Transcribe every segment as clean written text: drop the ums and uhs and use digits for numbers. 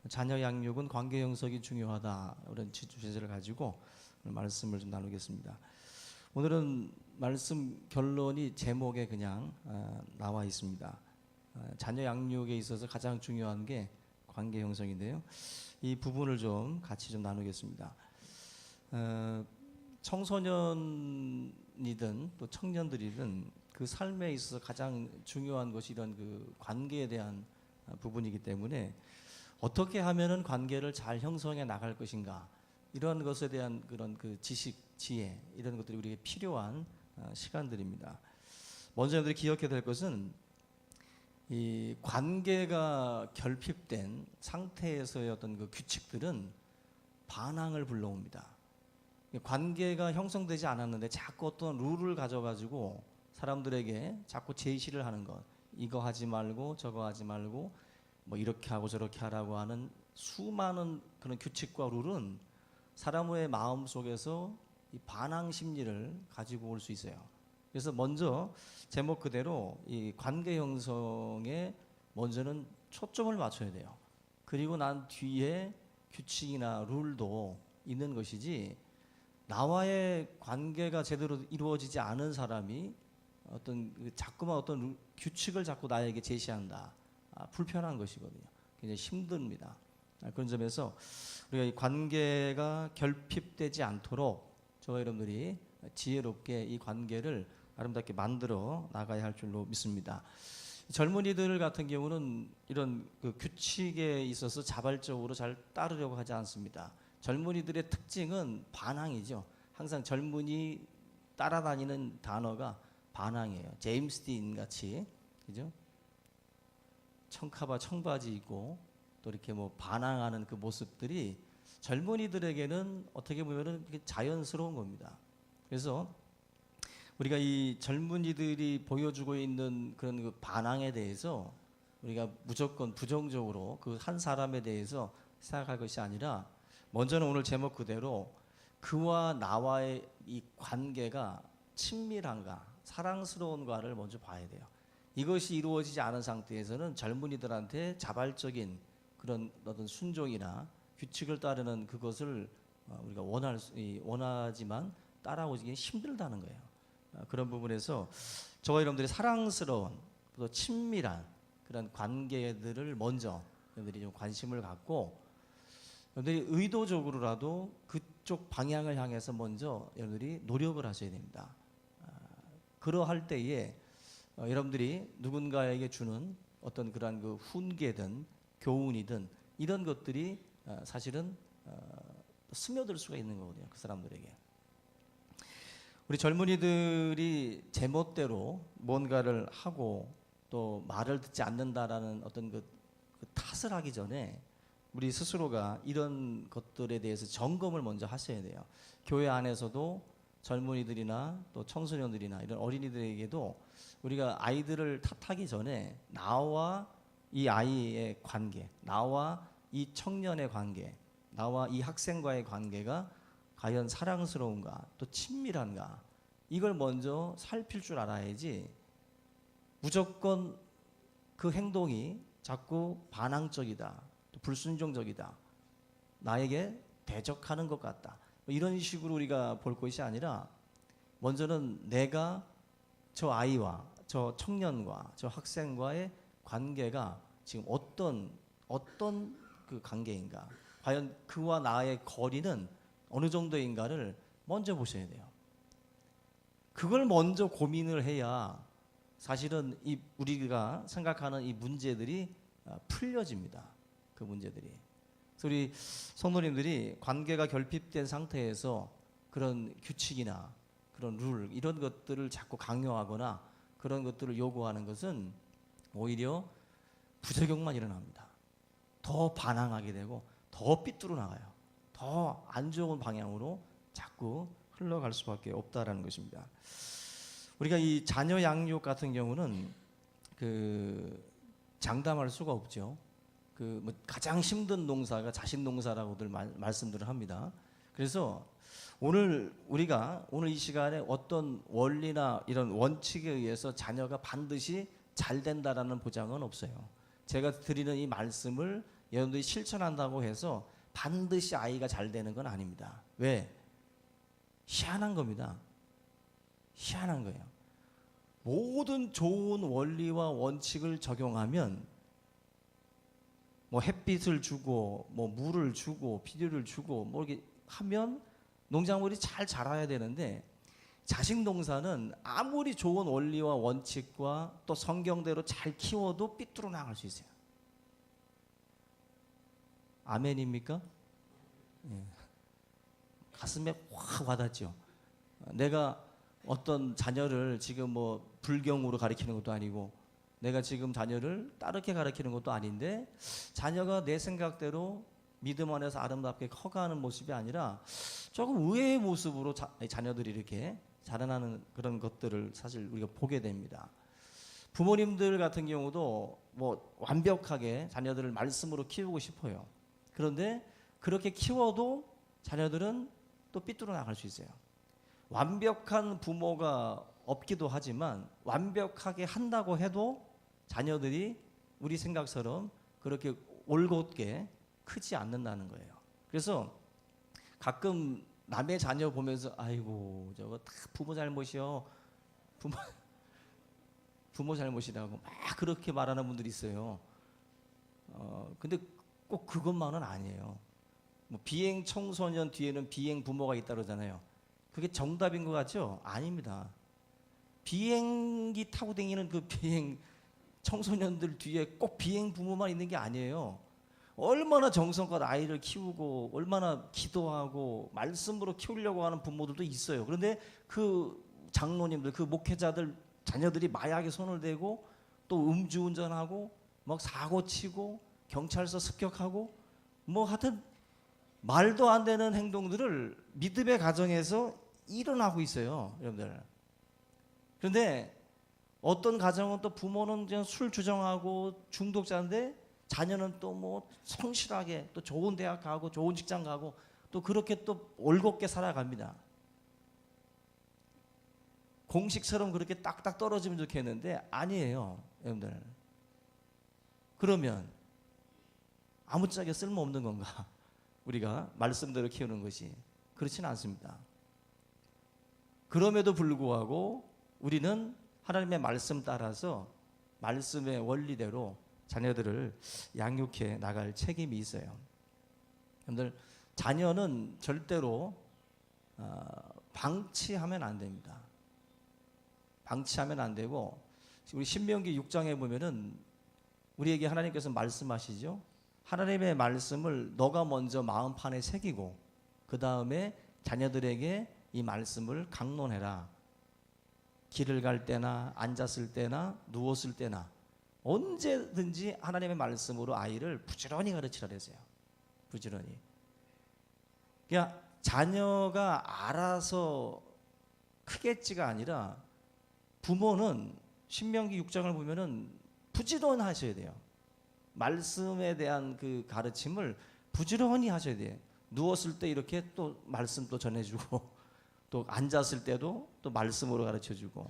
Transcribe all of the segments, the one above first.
자녀 양육은 관계 형성이 중요하다, 이런 주제를 가지고 말씀을 좀 나누겠습니다. 오늘은 말씀 결론이 제목에 그냥 나와 있습니다. 자녀 양육에 있어서 가장 중요한 게 관계 형성인데요. 이 부분을 좀 같이 좀 나누겠습니다. 청소년이든 또 청년들이든 그 삶에 있어서 가장 중요한 것이 이런 그 관계에 대한 부분이기 때문에 어떻게 하면은 관계를 잘 형성해 나갈 것인가, 이런 것에 대한 그런 그 지식, 지혜, 이런 것들이 우리에게 필요한 시간들입니다. 먼저 여러분들이 기억해야 될 것은 이 관계가 결핍된 상태에서의 어떤 그 규칙들은 반항을 불러옵니다. 관계가 형성되지 않았는데 자꾸 어떤 룰을 가져가지고 사람들에게 자꾸 제시를 하는 것, 이거 하지 말고 저거 하지 말고 뭐 이렇게 하고 저렇게 하라고 하는 수많은 그런 규칙과 룰은 사람의 마음 속에서 이 반항 심리를 가지고 올 수 있어요. 그래서 먼저 제목 그대로 이 관계 형성에 먼저는 초점을 맞춰야 돼요. 그리고 난 뒤에 규칙이나 룰도 있는 것이지, 나와의 관계가 제대로 이루어지지 않은 사람이 자꾸만 어떤 규칙을 자꾸 나에게 제시한다, 불편한 것이거든요. 굉장히 힘듭니다. 그런 점에서 우리가 이 관계가 결핍되지 않도록 저와 여러분들이 지혜롭게 이 관계를 아름답게 만들어 나가야 할 줄로 믿습니다. 젊은이들 같은 경우는 이런 그 규칙에 있어서 자발적으로 잘 따르려고 하지 않습니다. 젊은이들의 특징은 반항이죠. 항상 젊은이 따라다니는 단어가 반항이에요. 제임스 딘 같이, 그죠? 청카바 청바지 입고 또 이렇게 뭐 반항하는 그 모습들이 젊은이들에게는 어떻게 보면은 자연스러운 겁니다. 그래서 우리가 이 젊은이들이 보여주고 있는 그런 그 반항에 대해서 우리가 무조건 부정적으로 그 한 사람에 대해서 생각할 것이 아니라, 먼저는 오늘 제목 그대로 그와 나와의 이 관계가 친밀한가, 사랑스러운가를 먼저 봐야 돼요. 이것이 이루어지지 않은 상태에서는 젊은이들한테 자발적인 그런 어떤 순종이나 규칙을 따르는 그것을 우리가 원하지만 따라오기 힘들다는 거예요. 그런 부분에서 저와 여러분들이 사랑스러운 또 친밀한 그런 관계들을 먼저 여러분들이 좀 관심을 갖고, 여러분들이 의도적으로라도 그쪽 방향을 향해서 먼저 여러분들이 노력을 하셔야 됩니다. 그러할 때에 여러분들이 누군가에게 주는 어떤 그러한 그 훈계든 교훈이든 이런 것들이 사실은 스며들 수가 있는 거거든요, 그 사람들에게. 우리 젊은이들이 제멋대로 뭔가를 하고 또 말을 듣지 않는다라는 어떤 그 탓을 하기 전에 우리 스스로가 이런 것들에 대해서 점검을 먼저 하셔야 돼요. 교회 안에서도 젊은이들이나 또 청소년들이나 이런 어린이들에게도 우리가 아이들을 탓하기 전에 나와 이 아이의 관계, 나와 이 청년의 관계, 나와 이 학생과의 관계가 과연 사랑스러운가, 또 친밀한가, 이걸 먼저 살필 줄 알아야지 무조건 그 행동이 자꾸 반항적이다, 또 불순종적이다, 나에게 대적하는 것 같다, 이런 식으로 우리가 볼 것이 아니라, 먼저는 내가 저 아이와 저 청년과 저 학생과의 관계가 지금 어떤 그 관계인가, 과연 그와 나의 거리는 어느 정도인가를 먼저 보셔야 돼요. 그걸 먼저 고민을 해야 사실은 이 우리가 생각하는 이 문제들이 풀려집니다. 그 문제들이. 그래서 우리 성도님들이 관계가 결핍된 상태에서 그런 규칙이나 그런 룰, 이런 것들을 자꾸 강요하거나 그런 것들을 요구하는 것은 오히려 부작용만 일어납니다. 더 반항하게 되고 더 삐뚤어 나가요. 더 안 좋은 방향으로 자꾸 흘러갈 수밖에 없다라는 것입니다. 우리가 이 자녀 양육 같은 경우는 그 장담할 수가 없죠. 그 뭐 가장 힘든 농사가 자식 농사라고들 말씀들을 합니다. 그래서 우리가 오늘 이 시간에 어떤 원리나 이런 원칙에 의해서 자녀가 반드시 잘 된다라는 보장은 없어요. 제가 드리는 이 말씀을 여러분들이 실천한다고 해서 반드시 아이가 잘 되는 건 아닙니다. 왜? 희한한 겁니다. 희한한 거예요. 모든 좋은 원리와 원칙을 적용하면 뭐 햇빛을 주고 뭐 물을 주고 비료를 주고 뭐 이렇게 하면 농작물이 잘 자라야 되는데, 자식 농사는 아무리 좋은 원리와 원칙과 또 성경대로 잘 키워도 삐뚤어 나갈 수 있어요. 아멘입니까? 예. 가슴에 확 와닿죠. 내가 어떤 자녀를 지금 뭐 불경으로 가르치는 것도 아니고 내가 지금 자녀를 따르게 가르치는 것도 아닌데, 자녀가 내 생각대로 믿음 안에서 아름답게 커가는 모습이 아니라 조금 의외의 모습으로 자녀들이 이렇게 자라나는 그런 것들을 사실 우리가 보게 됩니다. 부모님들 같은 경우도 뭐 완벽하게 자녀들을 말씀으로 키우고 싶어요. 그런데 그렇게 키워도 자녀들은 또 삐뚤어 나갈 수 있어요. 완벽한 부모가 없기도 하지만 완벽하게 한다고 해도 자녀들이 우리 생각처럼 그렇게 올곧게 크지 않는다는 거예요. 그래서 가끔 남의 자녀 보면서 아이고 저거 다 부모 잘못이요, 부모 잘못이라고 막 그렇게 말하는 분들이 있어요. 근데 꼭 그것만은 아니에요. 뭐 비행 청소년 뒤에는 비행 부모가 있다 그러잖아요. 그게 정답인 것 같죠? 아닙니다. 비행기 타고 다니는 그 비행 청소년들 뒤에 꼭 비행 부모만 있는 게 아니에요. 얼마나 정성껏 아이를 키우고 얼마나 기도하고 말씀으로 키우려고 하는 부모들도 있어요. 그런데 그 장로님들, 그 목회자들 자녀들이 마약에 손을 대고 또 음주운전하고 막 사고치고 경찰서 습격하고 뭐 하여튼 말도 안 되는 행동들을 믿음의 가정에서 일어나고 있어요, 여러분들. 그런데 어떤 가정은 또 부모는 그냥 술 주정하고 중독자인데 자녀는 또 뭐 성실하게 또 좋은 대학 가고 좋은 직장 가고 또 그렇게 또 올곧게 살아갑니다. 공식처럼 그렇게 딱딱 떨어지면 좋겠는데 아니에요, 여러분들. 그러면 아무짝에 쓸모없는 건가? 우리가 말씀대로 키우는 것이 그렇지는 않습니다. 그럼에도 불구하고 우리는 하나님의 말씀 따라서 말씀의 원리대로 자녀들을 양육해 나갈 책임이 있어요. 여러분들, 자녀는 절대로 방치하면 안 됩니다. 방치하면 안 되고, 우리 신명기 6장에 보면은 우리에게 하나님께서 말씀하시죠. 하나님의 말씀을 너가 먼저 마음판에 새기고 그 다음에 자녀들에게 이 말씀을 강론해라. 길을 갈 때나 앉았을 때나 누웠을 때나 언제든지 하나님의 말씀으로 아이를 부지런히 가르치라 그랬어요. 부지런히. 그러니까 자녀가 알아서 크겠지가 아니라 부모는 신명기 6장을 보면은 부지런하셔야 돼요. 말씀에 대한 그 가르침을 부지런히 하셔야 돼요. 누웠을 때 이렇게 또 말씀 또 전해주고 또 앉았을 때도 또 말씀으로 가르쳐주고.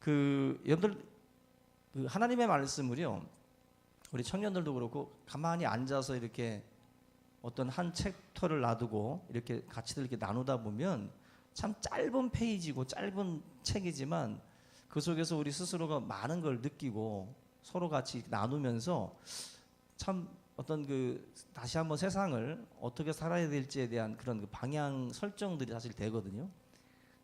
여러분들 그 하나님의 말씀을요, 우리 청년들도 그렇고 가만히 앉아서 이렇게 어떤 한 챕터를 놔두고 이렇게 같이 이렇게 나누다 보면 참 짧은 페이지고 짧은 책이지만 그 속에서 우리 스스로가 많은 걸 느끼고 서로 같이 나누면서 참 어떤 다시 한번 세상을 어떻게 살아야 될지에 대한 그런 그 방향 설정들이 사실 되거든요.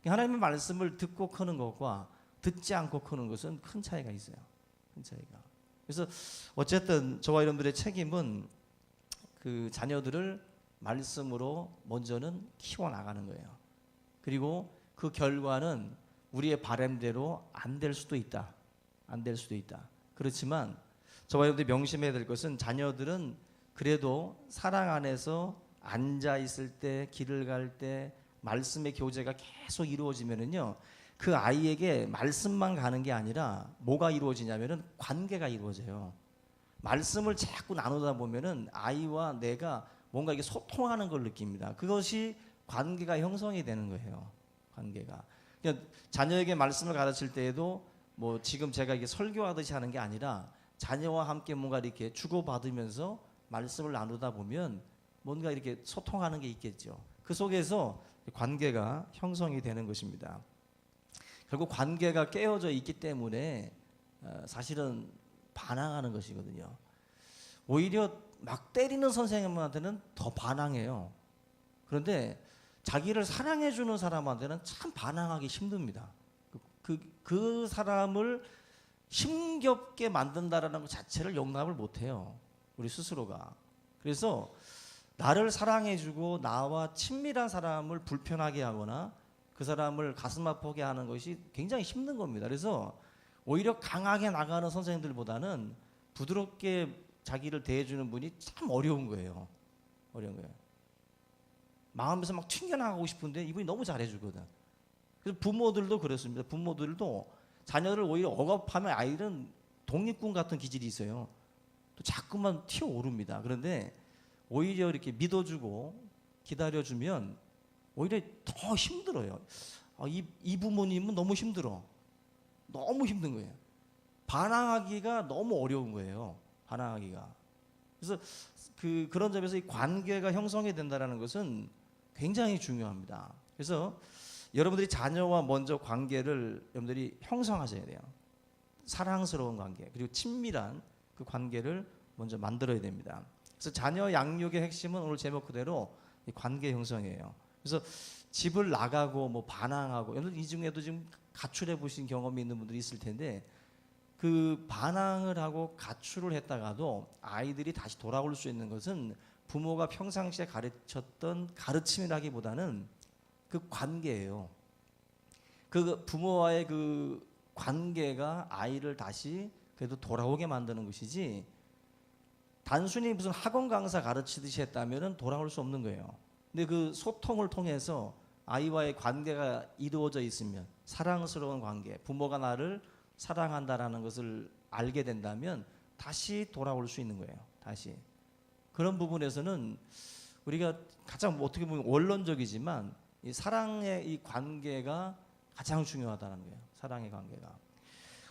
하나님의 말씀을 듣고 크는 것과 듣지 않고 크는 것은 큰 차이가 있어요. 큰 차이가. 그래서 어쨌든 저와 여러분들의 책임은 그 자녀들을 말씀으로 먼저는 키워나가는 거예요. 그리고 그 결과는 우리의 바람대로 안 될 수도 있다. 안 될 수도 있다. 그렇지만 저와 여러분들이 명심해야 될 것은 자녀들은 그래도 사랑 안에서 앉아 있을 때, 길을 갈 때 말씀의 교제가 계속 이루어지면은요, 그 아이에게 말씀만 가는 게 아니라 뭐가 이루어지냐면은 관계가 이루어져요. 말씀을 자꾸 나누다 보면은 아이와 내가 뭔가 이게 소통하는 걸 느낍니다. 그것이 관계가 형성이 되는 거예요. 관계가. 그러니까 자녀에게 말씀을 가르칠 때에도 뭐 지금 제가 이게 설교하듯이 하는 게 아니라 자녀와 함께 뭔가 이렇게 주고받으면서 말씀을 나누다 보면 뭔가 이렇게 소통하는 게 있겠죠. 그 속에서 관계가 형성이 되는 것입니다. 결국 관계가 깨어져 있기 때문에 사실은 반항하는 것이거든요. 오히려 막 때리는 선생님한테는 더 반항해요. 그런데 자기를 사랑해주는 사람한테는 참 반항하기 힘듭니다. 그 사람을 힘겹게 만든다라는 것 자체를 용납을 못해요. 우리 스스로가. 그래서 나를 사랑해주고 나와 친밀한 사람을 불편하게 하거나 그 사람을 가슴 아프게 하는 것이 굉장히 힘든 겁니다. 그래서 오히려 강하게 나가는 선생님들보다는 부드럽게 자기를 대해주는 분이 참 어려운 거예요. 어려운 거예요. 마음에서 막 튕겨나가고 싶은데 이분이 너무 잘해주거든. 그래서 부모들도 그렇습니다. 부모들도 자녀를 오히려 억압하면 아이들은 독립군 같은 기질이 있어요. 또 자꾸만 튀어오릅니다. 그런데 오히려 이렇게 믿어주고 기다려주면 오히려 더 힘들어요. 이 부모님은 너무 힘들어. 너무 힘든 거예요. 반항하기가 너무 어려운 거예요. 반항하기가. 그래서 그런 점에서 이 관계가 형성이 된다는 것은 굉장히 중요합니다. 그래서 여러분들이 자녀와 먼저 관계를 여러분들이 형성하셔야 돼요. 사랑스러운 관계 그리고 친밀한 그 관계를 먼저 만들어야 됩니다. 그래서 자녀 양육의 핵심은 오늘 제목 그대로 이 관계 형성이에요. 그래서 집을 나가고 뭐 반항하고 여러분 이 중에도 지금 가출해 보신 경험이 있는 분들이 있을 텐데 그 반항을 하고 가출을 했다가도 아이들이 다시 돌아올 수 있는 것은 부모가 평상시에 가르쳤던 가르침이라기보다는 그 관계예요. 그 부모와의 그 관계가 아이를 다시 그래도 돌아오게 만드는 것이지 단순히 무슨 학원 강사 가르치듯이 했다면 돌아올 수 없는 거예요. 근데 그 소통을 통해서 아이와의 관계가 이루어져 있으면 사랑스러운 관계, 부모가 나를 사랑한다라는 것을 알게 된다면 다시 돌아올 수 있는 거예요. 다시. 그런 부분에서는 우리가 가장 어떻게 보면 원론적이지만 이 사랑의 이 관계가 가장 중요하다는 거예요. 사랑의 관계가.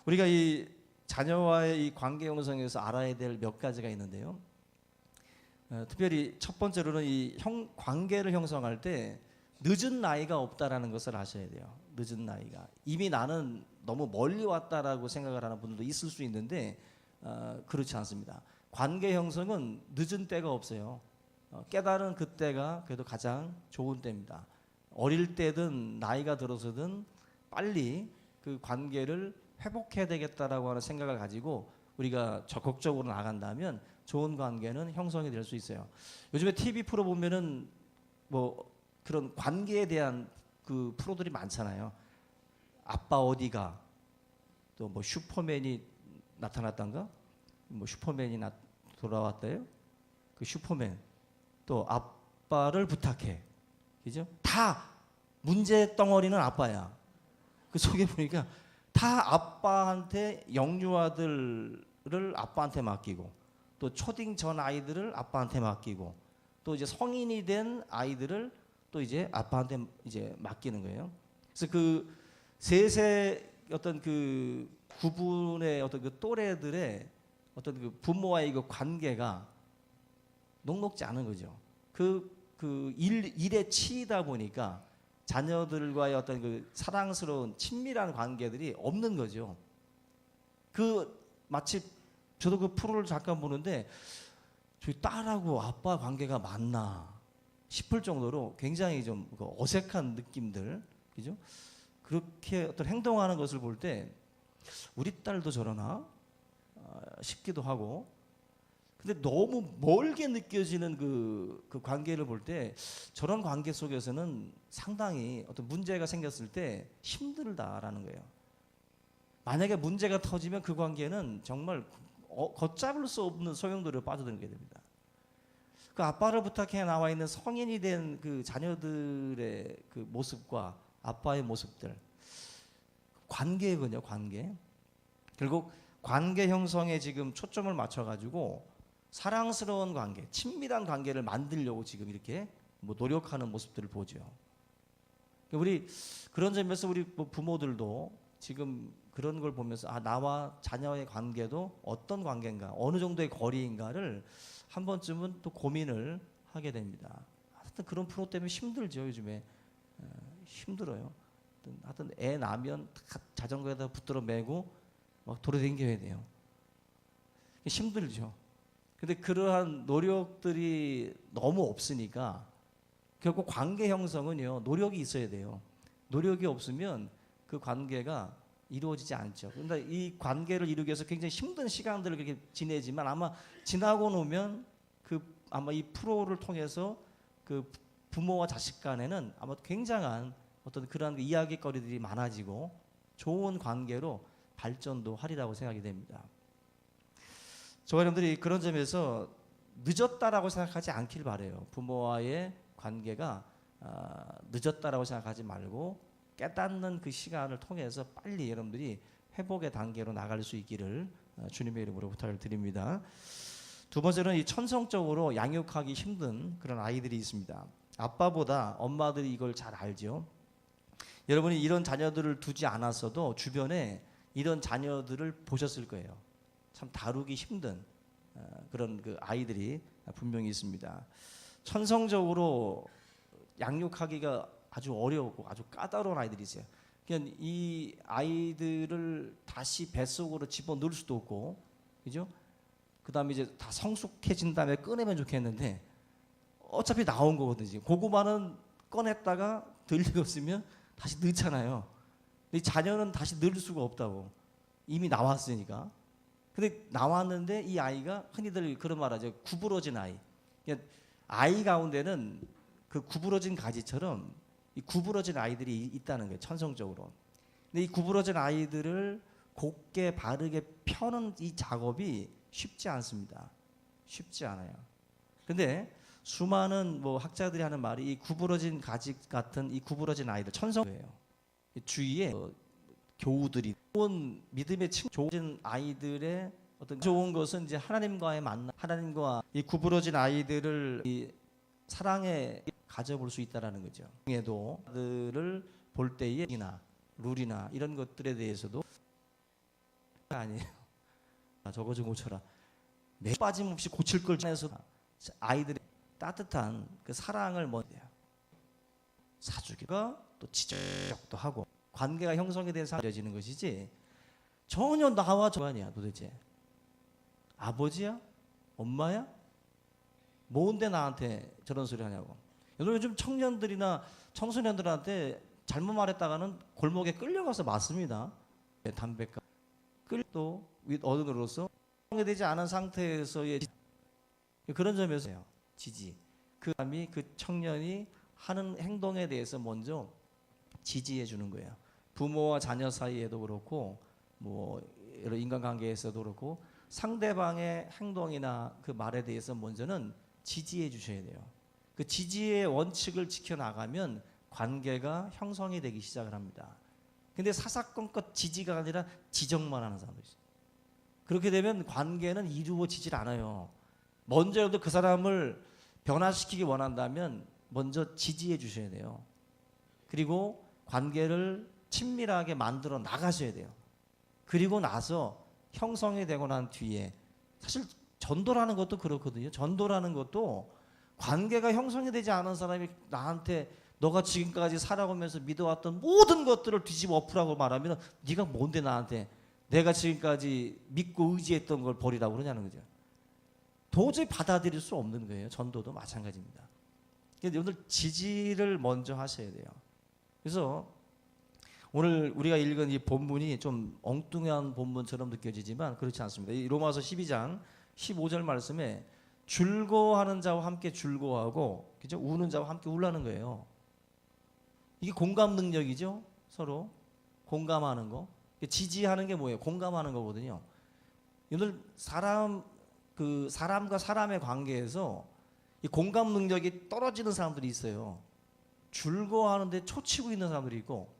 우리가 이 자녀와의 이 관계 형성에서 알아야 될 몇 가지가 있는데요. 특별히 첫 번째로는 이 관계를 형성할 때 늦은 나이가 없다라는 것을 아셔야 돼요. 늦은 나이가. 이미 나는 너무 멀리 왔다라고 생각을 하는 분들도 있을 수 있는데 그렇지 않습니다. 관계 형성은 늦은 때가 없어요. 깨달은 그때가 그래도 가장 좋은 때입니다. 어릴 때든 나이가 들어서든 빨리 그 관계를 회복해야 되겠다라고 하는 생각을 가지고 우리가 적극적으로 나간다면 좋은 관계는 형성이 될 수 있어요. 요즘에 TV 프로 보면은 뭐 그런 관계에 대한 그 프로들이 많잖아요. 아빠 어디가 또 뭐 슈퍼맨이 나타났던가 뭐 슈퍼맨이 돌아왔대요. 그 슈퍼맨 또 아빠를 부탁해. 그죠? 다 문제 덩어리는 아빠야. 그 속에 보니까 다 아빠한테 영유아들을 아빠한테 맡기고 또 초딩 전 아이들을 아빠한테 맡기고 또 이제 성인이 된 아이들을 또 이제 아빠한테 이제 맡기는 거예요. 그래서 그 셋의 어떤 그 구분의 어떤 그 또래들의 어떤 그 부모와의 그 관계가 녹록지 않은 거죠. 일에 치이다 보니까 자녀들과의 어떤 그 사랑스러운 친밀한 관계들이 없는 거죠. 마치 저도 그 프로를 잠깐 보는데 저희 딸하고 아빠 관계가 맞나 싶을 정도로 굉장히 좀 어색한 느낌들, 그죠? 그렇게 어떤 행동하는 것을 볼 때 우리 딸도 저러나 싶기도 하고, 근데 너무 멀게 느껴지는 그 관계를 볼 때 저런 관계 속에서는 상당히 어떤 문제가 생겼을 때 힘들다라는 거예요. 만약에 문제가 터지면 그 관계는 정말 걷잡을 수 없는 소용돌이로 빠져들게 됩니다. 그 아빠를 부탁해 나와 있는 성인이 된 그 자녀들의 그 모습과 아빠의 모습들, 관계군요, 관계. 결국 관계 형성에 지금 초점을 맞춰가지고 사랑스러운 관계, 친밀한 관계를 만들려고 지금 이렇게 뭐 노력하는 모습들을 보죠. 우리 그런 점에서 우리 부모들도 지금 그런 걸 보면서 나와 자녀의 관계도 어떤 관계인가, 어느 정도의 거리인가를 한 번쯤은 또 고민을 하게 됩니다. 하여튼 그런 프로 때문에 힘들죠. 요즘에 힘들어요. 하여튼 애 낳으면 자전거에다 붙들어 매고 막 돌아다녀야 돼요. 힘들죠. 근데 그러한 노력들이 너무 없으니까 결국 관계 형성은요, 노력이 있어야 돼요. 노력이 없으면 그 관계가 이루어지지 않죠. 그런데 이 관계를 이루기 위해서 굉장히 힘든 시간들을 그렇게 지내지만 아마 지나고 나면 아마 이 프로를 통해서 그 부모와 자식 간에는 아마 굉장한 어떤 그러한 이야기거리들이 많아지고 좋은 관계로 발전도 하리라고 생각이 됩니다. 저와 여러분들이 그런 점에서 늦었다라고 생각하지 않길 바라요. 부모와의 관계가 늦었다라고 생각하지 말고 깨닫는 그 시간을 통해서 빨리 여러분들이 회복의 단계로 나갈 수 있기를 주님의 이름으로 부탁을 드립니다. 두 번째는 이 천성적으로 양육하기 힘든 그런 아이들이 있습니다. 아빠보다 엄마들이 이걸 잘 알죠. 여러분이 이런 자녀들을 두지 않았어도 주변에 이런 자녀들을 보셨을 거예요. 참 다루기 힘든 그런 그 아이들이 분명히 있습니다. 천성적으로 양육하기가 아주 어려우고 아주 까다로운 아이들이 있어요. 그냥 이 아이들을 다시 뱃속으로 집어넣을 수도 없고, 그죠? 그 다음에 이제 다 성숙해진 다음에 꺼내면 좋겠는데 어차피 나온 거거든요. 고구마는 꺼냈다가 덜 익었으면 다시 넣잖아요. 근데 자녀는 다시 넣을 수가 없다고. 이미 나왔으니까. 근데 나왔는데 이 아이가 흔히들 그런 말 하죠. 구부러진 아이. 그러니까 아이 가운데는 그 구부러진 가지처럼 이 구부러진 아이들이 있다는 거예요. 천성적으로. 근데 이 구부러진 아이들을 곧게 바르게 펴는 이 작업이 쉽지 않습니다. 쉽지 않아요. 근데 수많은 뭐 학자들이 하는 말이 이 구부러진 가지 같은 이 구부러진 아이들 천성이에요. 주위에 교우들이 좋은 믿음의 좋은 아이들의 어떤 좋은 것은 이제 하나님과의 만남, 하나님과 이 구부러진 아이들을 이 사랑에 가져볼 수 있다라는 거죠. 에도 아들을 볼 때에 룰이나 이런 것들에 대해서도 아니에요. 저거 좀 고쳐라. 매 빠짐없이 고칠 걸 전해서 아이들의 따뜻한 그 사랑을 먼저 사주기가 또 지적도 하고 관계가 형성이 된 상황이 되어지는 것이지 전혀 나와 저 아니야 도대체. 아버지야? 엄마야? 뭔데 나한테 저런 소리 하냐고. 요즘 청년들이나 청소년들한테 잘못 말했다가는 골목에 끌려가서 맞습니다. 담배가 끌도 어른으로서 되지 않은 상태에서의 그런 점에서요. 지지. 그 사람이 그 청년이 하는 행동에 대해서 먼저 지지해 주는 거예요. 부모와 자녀 사이에도 그렇고 뭐 여러 인간관계에서도 그렇고 상대방의 행동이나 그 말에 대해서 먼저는 지지해 주셔야 돼요. 그 지지의 원칙을 지켜나가면 관계가 형성이 되기 시작을 합니다. 근데 사사건건 지지가 아니라 지적만 하는 사람도 있어요. 그렇게 되면 관계는 이루어지질 않아요. 먼저 여러분들 그 사람을 변화시키기 원한다면 먼저 지지해 주셔야 돼요. 그리고 관계를 친밀하게 만들어 나가셔야 돼요. 그리고 나서 형성이 되고 난 뒤에 사실 전도라는 것도 그렇거든요. 전도라는 것도 관계가 형성이 되지 않은 사람이 나한테 너가 지금까지 살아오면서 믿어왔던 모든 것들을 뒤집어 엎으라고 말하면 네가 뭔데 나한테 내가 지금까지 믿고 의지했던 걸 버리라고 그러냐는 거죠. 도저히 받아들일 수 없는 거예요. 전도도 마찬가지입니다. 그런데 오늘 지지를 먼저 하셔야 돼요. 그래서 오늘 우리가 읽은 이 본문이 좀 엉뚱한 본문처럼 느껴지지만 그렇지 않습니다. 이 로마서 12장 15절 말씀에 즐거워하는 자와 함께 즐거워하고 그죠? 우는 자와 함께 울라는 거예요. 이게 공감 능력이죠. 서로 공감하는 거. 지지하는 게 뭐예요? 공감하는 거거든요. 오늘 사람과 사람의 관계에서 이 공감 능력이 떨어지는 사람들이 있어요. 즐거워하는데 초치고 있는 사람들이 있고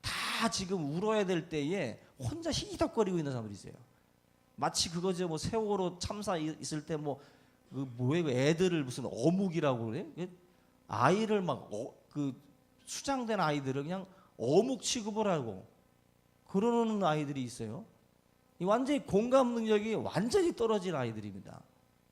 다 지금 울어야 될 때에 혼자 히덕거리고 있는 사람들이 있어요. 마치 그거죠. 뭐 세월호 참사 있을 때 뭐예요? 애들을 무슨 어묵이라고 그래? 아이를 막 그 수장된 아이들을 그냥 어묵 취급을 하고 그러는 아이들이 있어요. 이 완전히 공감 능력이 완전히 떨어진 아이들입니다.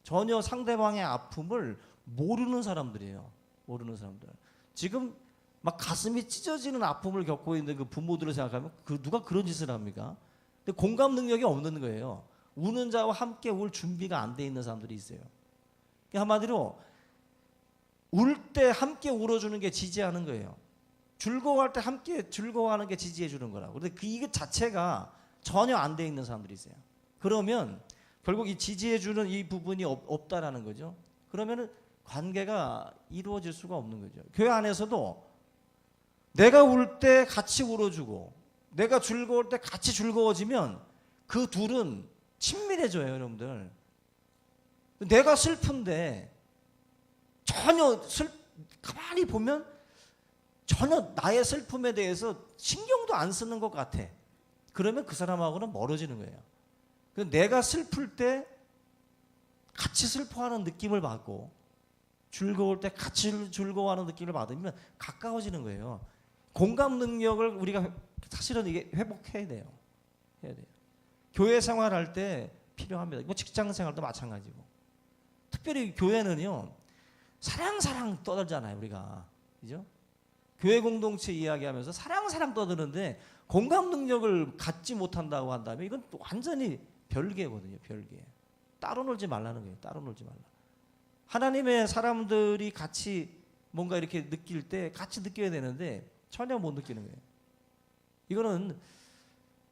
전혀 상대방의 아픔을 모르는 사람들이에요. 모르는 사람들. 지금 막 가슴이 찢어지는 아픔을 겪고 있는 그 부모들을 생각하면 누가 그런 짓을 합니까? 근데 공감 능력이 없는 거예요. 우는 자와 함께 울 준비가 안 돼 있는 사람들이 있어요. 그러니까 한마디로 울 때 함께 울어주는 게 지지하는 거예요. 즐거워할 때 함께 즐거워하는 게 지지해 주는 거라고. 그런데 이게 자체가 전혀 안 돼 있는 사람들이 있어요. 그러면 결국 이 지지해 주는 이 부분이 없다라는 거죠. 그러면은 관계가 이루어질 수가 없는 거죠. 교회 안에서도 내가 울 때 같이 울어주고 내가 즐거울 때 같이 즐거워지면 그 둘은 친밀해져요, 여러분들. 내가 슬픈데 전혀 가만히 보면 전혀 나의 슬픔에 대해서 신경도 안 쓰는 것 같아. 그러면 그 사람하고는 멀어지는 거예요. 내가 슬플 때 같이 슬퍼하는 느낌을 받고 즐거울 때 같이 즐거워하는 느낌을 받으면 가까워지는 거예요. 공감 능력을 우리가 사실은 이게 회복해야 돼요. 해야 돼요. 교회 생활할 때 필요합니다. 뭐 직장 생활도 마찬가지고. 특별히 교회는요, 사랑 떠들잖아요, 우리가. 그죠? 교회 공동체 이야기하면서 사랑 떠드는데 공감 능력을 갖지 못한다고 한다면 이건 또 완전히 별개거든요, 별개. 따로 놀지 말라는 거예요, 따로 놀지 말라. 하나님의 사람들이 같이 뭔가 이렇게 느낄 때 같이 느껴야 되는데 전혀 못 느끼는 거예요. 이거는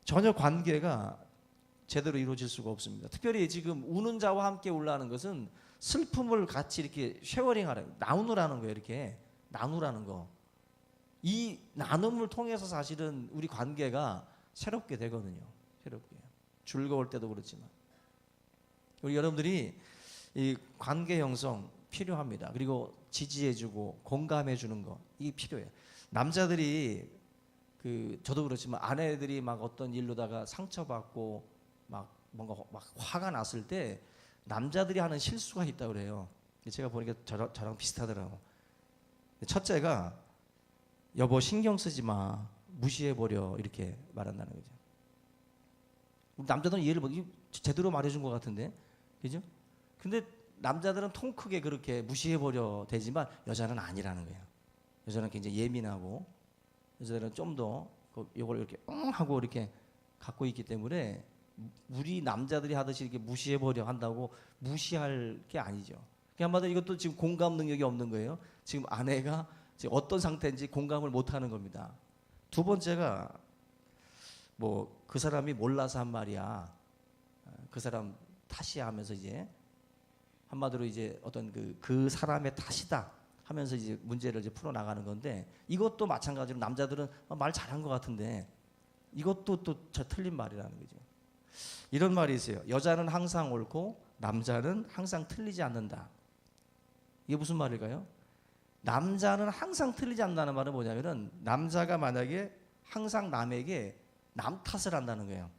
전혀 관계가 제대로 이루어질 수가 없습니다. 특별히 지금 우는 자와 함께 울라는 것은 슬픔을 같이 이렇게 쉐어링하는, 나누라는 거예요. 이렇게 나누라는 거. 이 나눔을 통해서 사실은 우리 관계가 새롭게 되거든요. 새롭게. 즐거울 때도 그렇지만. 우리 여러분들이 이 관계 형성 필요합니다. 그리고 지지해주고 공감해주는 거, 이게 필요해요. 남자들이 저도 그렇지만 아내들이 막 어떤 일로다가 상처받고 막 뭔가 막 화가 났을 때 남자들이 하는 실수가 있다고 그래요. 제가 보니까 저랑 비슷하더라고. 첫째가 여보 신경 쓰지 마, 무시해버려, 이렇게 말한다는 거죠. 남자들은 이해를 제대로 말해준 것 같은데, 그죠? 근데 남자들은 통 크게 그렇게 무시해버려 되지만 여자는 아니라는 거예요. 여자는 굉장히 예민하고 여자들은 좀 더 이걸 이렇게 하고 이렇게 갖고 있기 때문에 우리 남자들이 하듯이 이렇게 무시해버려 한다고 무시할 게 아니죠. 한마디로 이것도 지금 공감 능력이 없는 거예요. 지금 아내가 지금 어떤 상태인지 공감을 못하는 겁니다. 두 번째가 뭐 그 사람이 몰라서 한 말이야, 그 사람 탓이야 하면서 이제 한마디로 이제 어떤 그 사람의 탓이다 하면서 이제 문제를 이제 풀어 나가는 건데, 이것도 마찬가지로 남자들은 말 잘한 것 같은데 이것도 또 저 틀린 말이라는 거죠. 이런 말이 있어요. 여자는 항상 옳고 남자는 항상 틀리지 않는다. 이게 무슨 말일까요? 남자는 항상 틀리지 않는다는 말은 뭐냐면은 남자가 만약에 항상 남에게 남 탓을 한다는 거예요.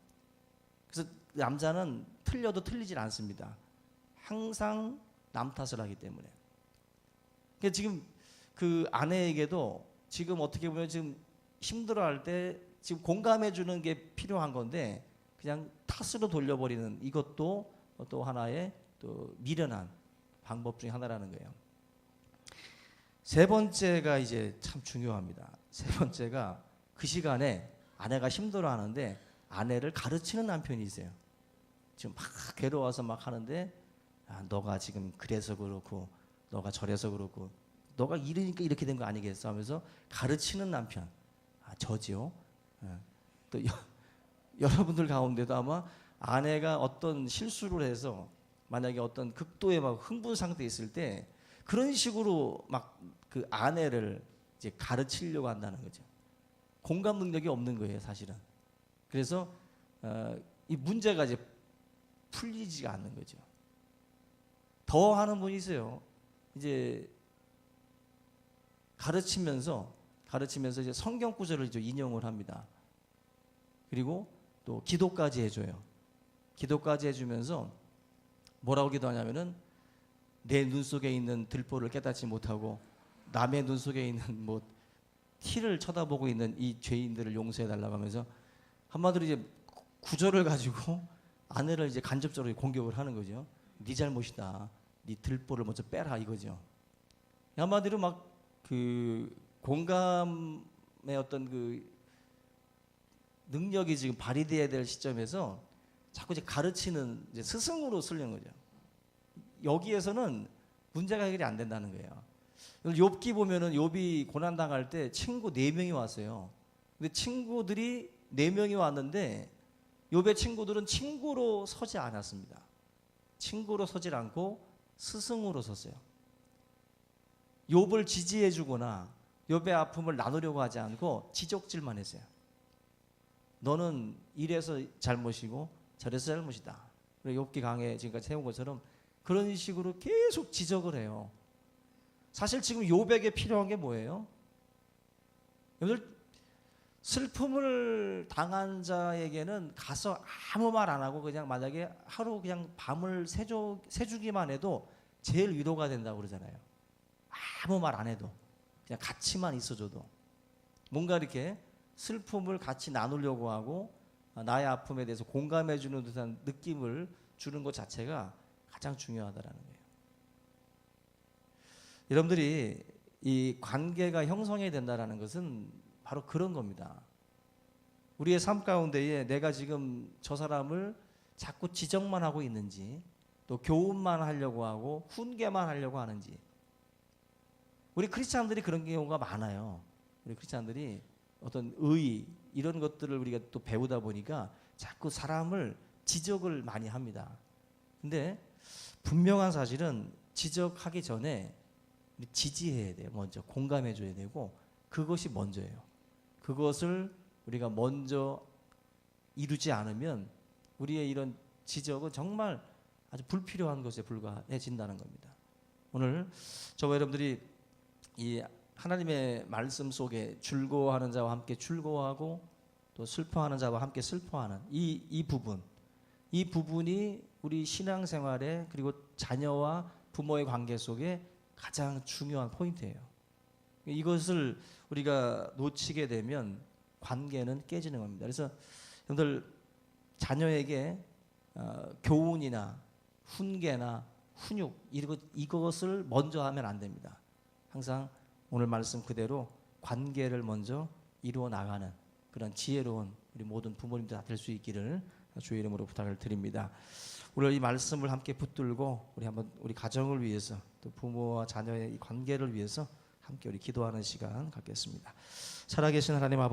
그래서 남자는 틀려도 틀리질 않습니다. 항상 남 탓을 하기 때문에. 그러니까 지금 그 아내에게도 지금 어떻게 보면 지금 힘들어할 때 지금 공감해 주는 게 필요한 건데 그냥 탓으로 돌려버리는, 이것도 또 하나의 또 미련한 방법 중에 하나라는 거예요. 세 번째가 이제 참 중요합니다. 세 번째가 그 시간에 아내가 힘들어하는데 아내를 가르치는 남편이 있어요. 지금 막 괴로워서 막 하는데 너가 지금 그래서 그렇고 너가 저래서 그렇고 너가 이러니까 이렇게 된 거 아니겠어 하면서 가르치는 남편. 저지요. 또 여러분들 가운데도 아마 아내가 어떤 실수를 해서 만약에 어떤 극도의 막 흥분 상태에 있을 때 그런 식으로 막 그 아내를 이제 가르치려고 한다는 거죠. 공감 능력이 없는 거예요, 사실은. 그래서 이 문제가 이제 풀리지가 않는 거죠. 더 하는 분이 있어요. 이제 가르치면서 이제 성경 구절을 이제 인용을 합니다. 그리고 또 기도까지 해줘요. 기도까지 해주면서 뭐라고 기도하냐면은 내 눈 속에 있는 들보를 깨닫지 못하고 남의 눈 속에 있는 뭐 티를 쳐다보고 있는 이 죄인들을 용서해 달라고 하면서 한마디로 이제 구절을 가지고 아내를 이제 간접적으로 공격을 하는 거죠. 네 잘못이다. 네 들보를 먼저 빼라 이거죠. 한마디로 막 그 공감의 어떤 그 능력이 지금 발휘돼야 될 시점에서 자꾸 이제 가르치는 이제 스승으로 쓰려는 거죠. 여기에서는 문제가 해결이 안 된다는 거예요. 욥기 보면은 욥이 고난 당할 때 친구 4명이 왔어요. 근데 친구들이 4명이 왔는데 욥의 친구들은 친구로 서지 않았습니다. 친구로 서질 않고 스승으로 섰어요. 욥을 지지해 주거나 욥의 아픔을 나누려고 하지 않고 지적질만 했어요. 너는 이래서 잘못이고 저래서 잘못이다. 욥기 강해 지금까지 세운 것처럼 그런 식으로 계속 지적을 해요. 사실 지금 욥에게 필요한 게 뭐예요? 여러분들 슬픔을 당한 자에게는 가서 아무 말 안 하고 그냥 만약에 하루 그냥 밤을 새주기만 해도 제일 위로가 된다고 그러잖아요. 아무 말 안 해도 그냥 같이만 있어줘도 뭔가 이렇게 슬픔을 같이 나누려고 하고 나의 아픔에 대해서 공감해 주는 듯한 느낌을 주는 것 자체가 가장 중요하다라는 거예요. 여러분들이 이 관계가 형성해야 된다는 것은 바로 그런 겁니다. 우리의 삶 가운데에 내가 지금 저 사람을 자꾸 지적만 하고 있는지 또 교훈만 하려고 하고 훈계만 하려고 하는지 우리 크리스찬들이 그런 경우가 많아요. 우리 크리스찬들이 어떤 의 이런 것들을 우리가 또 배우다 보니까 자꾸 사람을 지적을 많이 합니다. 근데 분명한 사실은 지적하기 전에 지지해야 돼요. 먼저 공감해 줘야 되고 그것이 먼저예요. 그것을 우리가 먼저 이루지 않으면 우리의 이런 지적은 정말 아주 불필요한 것에 불과해진다는 겁니다. 오늘 저와 여러분들이 이 하나님의 말씀 속에 즐거워하는 자와 함께 즐거워하고 또 슬퍼하는 자와 함께 슬퍼하는 이 부분이 우리 신앙생활에 그리고 자녀와 부모의 관계 속에 가장 중요한 포인트예요. 이것을 우리가 놓치게 되면 관계는 깨지는 겁니다. 그래서 여러분들 자녀에게 교훈이나 훈계나 훈육 이것을 먼저 하면 안 됩니다. 항상 오늘 말씀 그대로 관계를 먼저 이루어 나가는 그런 지혜로운 우리 모든 부모님들 다 될 수 있기를 주의 이름으로 부탁을 드립니다. 오늘 이 말씀을 함께 붙들고 우리 한번 우리 가정을 위해서 또 부모와 자녀의 이 관계를 위해서 함께 우리 기도하는 시간 갖겠습니다. 살아계신 하나님 아버지